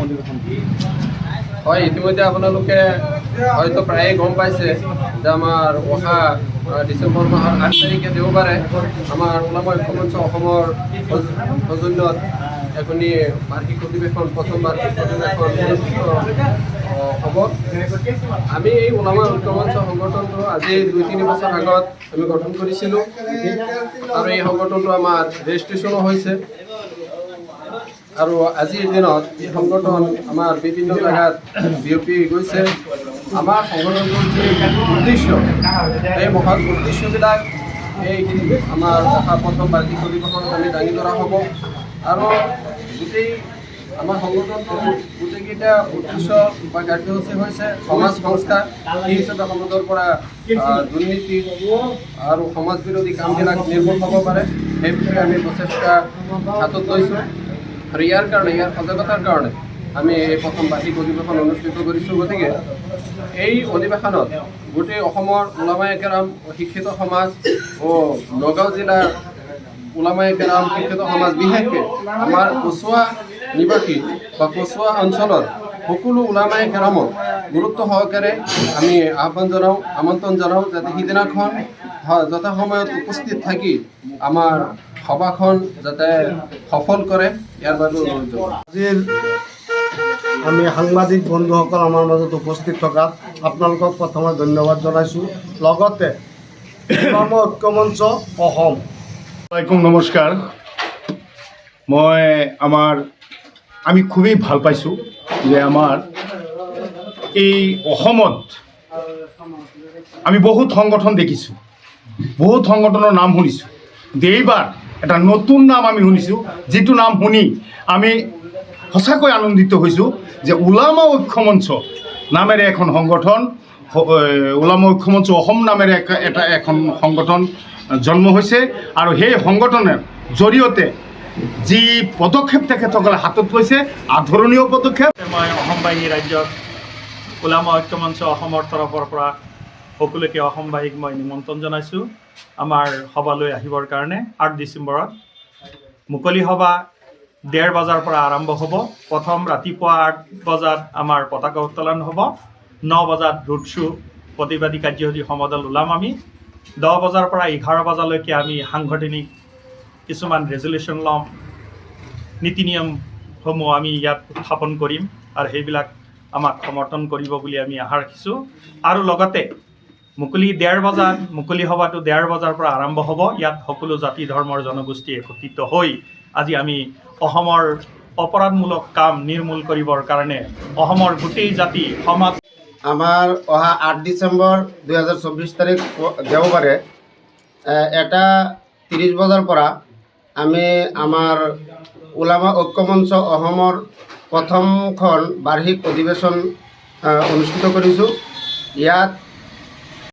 অধিৱেশন? হয়, ইতিমধ্যে আপোনালোকে হয়তো প্ৰায়ে গম পাইছে যে আমাৰ অহা ডিচেম্বৰ মাহৰ 8 তাৰিখে দেওবাৰে আমাৰ ওলামা ঐক্য মঞ্চ অসমৰ সৌজন্যত এখনি বাৰ্ষিক অধিৱেশন, প্ৰথম বাৰ্ষিক অধিৱেশন অনুষ্ঠিত হ'ব। আমি এই ওলামা ঐক্য মঞ্চ সংগঠনটো আজি 2-3 বছৰ আগত আমি গঠন কৰিছিলোঁ আৰু এই সংগঠনটো আমাৰ ৰেজিষ্ট্ৰেশ্যনো হৈছে। আৰু আজিৰ দিনত এই সংগঠন আমাৰ বিভিন্ন জায়গাত বিয়পি গৈছে। আমাৰ সংগঠনটোৰ যি উদ্দেশ্য, এই মহৎ উদ্দেশ্যবিলাক এই আমাৰ অহা প্ৰথম বাৰ্ষিক অধিৱেশনত আমি দাঙি ধৰা হ'ব। আৰু গোটেই আমাৰ সংগঠনটোৰ গোটেইকেইটা উদ্দেশ্য বা কাৰ্যসূচী হৈছে সমাজ সংস্কাৰ। এই হিচাপে সমাজৰ পৰা দুৰ্নীতি আৰু সমাজ বিৰোধী কামবিলাক নিৰ্মূল হ'ব পাৰে, সেই বিষয়ে আমি প্ৰচেষ্টা হাতত লৈছোঁ। আৰু ইয়াৰ সজাগতাৰ কাৰণে আমি এই প্ৰথম বাৰ্ষিক অধিৱেশন অনুষ্ঠিত কৰিছোঁ। গতিকে এই অধিৱেশনত গোটেই অসমৰ ওলামায়ে কেৰাম, শিক্ষিত সমাজ ও নগাঁও জিলাৰ ওলামায়ে কেৰাম, শিক্ষিত সমাজ, বিশেষকৈ আমাৰ কচুৱা নিবাসী বা কচুৱা অঞ্চলৰ সকলো ওলামায়ে কেৰামক গুৰুত্ব সহকাৰে আমি আমন্ত্ৰণ জনাওঁ যাতে সিদিনাখন যথাসময়ত উপস্থিত থাকি আমাৰ সভাখন যাতে সফল কৰে, ইয়াৰ বাবে অনুৰোধ জনাওঁ। আজিৰ আমি সাংবাদিক বন্ধুসকল আমাৰ মাজত উপস্থিত থকাত আপোনালোকক প্ৰথমে ধন্যবাদ জনাইছোঁ। লগতে ওলামা ঐক্য মঞ্চ অসম। নমস্কাৰ। আমি খুবেই ভাল পাইছোঁ যে আমাৰ এই অসমত আমি বহুত সংগঠন দেখিছোঁ, বহুত সংগঠনৰ নাম শুনিছোঁ। এইবাৰ এটা নতুন নাম আমি শুনিছোঁ, যিটো নাম শুনি আমি সঁচাকৈ আনন্দিত হৈছোঁ যে ওলামা ঐক্য মঞ্চ নামেৰে এখন সংগঠন, ওলামা ঐক্য মঞ্চ অসম নামেৰে এখন সংগঠন জন্ম হৈছে। আৰু সেই সংগঠনৰ জৰিয়তে যি পদক্ষেপ তেখেতসকলে হাতত লৈছে, আদৰণীয় পদক্ষেপ। মই অসমবাহী ৰাজ্যত ওলামা ঐক্য মঞ্চ অসমৰ তৰফৰ পৰা সকলোকে অসমবাহীক মই নিমন্ত্ৰণ জনাইছোঁ আমাৰ সভালৈ আহিবৰ কাৰণে। 8 ডিচেম্বৰত মুকলি সভা 1:30 বজাৰ পৰা আৰম্ভ হ'ব। প্ৰথম ৰাতিপুৱা 8 বজাত আমাৰ পতাকা উত্তোলন হ'ব। 9 বজাত ৰোড শ্ব' প্ৰতিবাদী কাৰ্যসূচী সমদল ওলাম আমি। 10 বজাৰ পৰা 11 বজালৈকে আমি সাংগঠনিক কিছুমান ৰেজুলেশ্যন ল'ম, নীতি নিয়মসমূহ আমি ইয়াত উত্থাপন কৰিম আৰু সেইবিলাক আমাক সমৰ্থন কৰিব বুলি আমি আশা ৰাখিছোঁ। আৰু লগতে মুকলি সভাটো 1:30 বজাৰ পৰা আৰম্ভ হ'ব। ইয়াত সকলো জাতি ধৰ্মৰ জনগোষ্ঠী একত্ৰিত হৈ আজি আমি অসমৰ অপৰাধমূলক কাম নিৰ্মূল কৰিবৰ কাৰণে অসমৰ গোটেই জাতি সমাজ। আমাৰ অহা 8 ডিচেম্বৰ 2024 তাৰিখ দেওবাৰে 1:30 বজাৰ পৰা আমি আমাৰ ওলামা ঐক্য মঞ্চ অসমৰ প্ৰথমখন বাৰ্ষিক অধিৱেশন অনুষ্ঠিত কৰিছোঁ। ইয়াত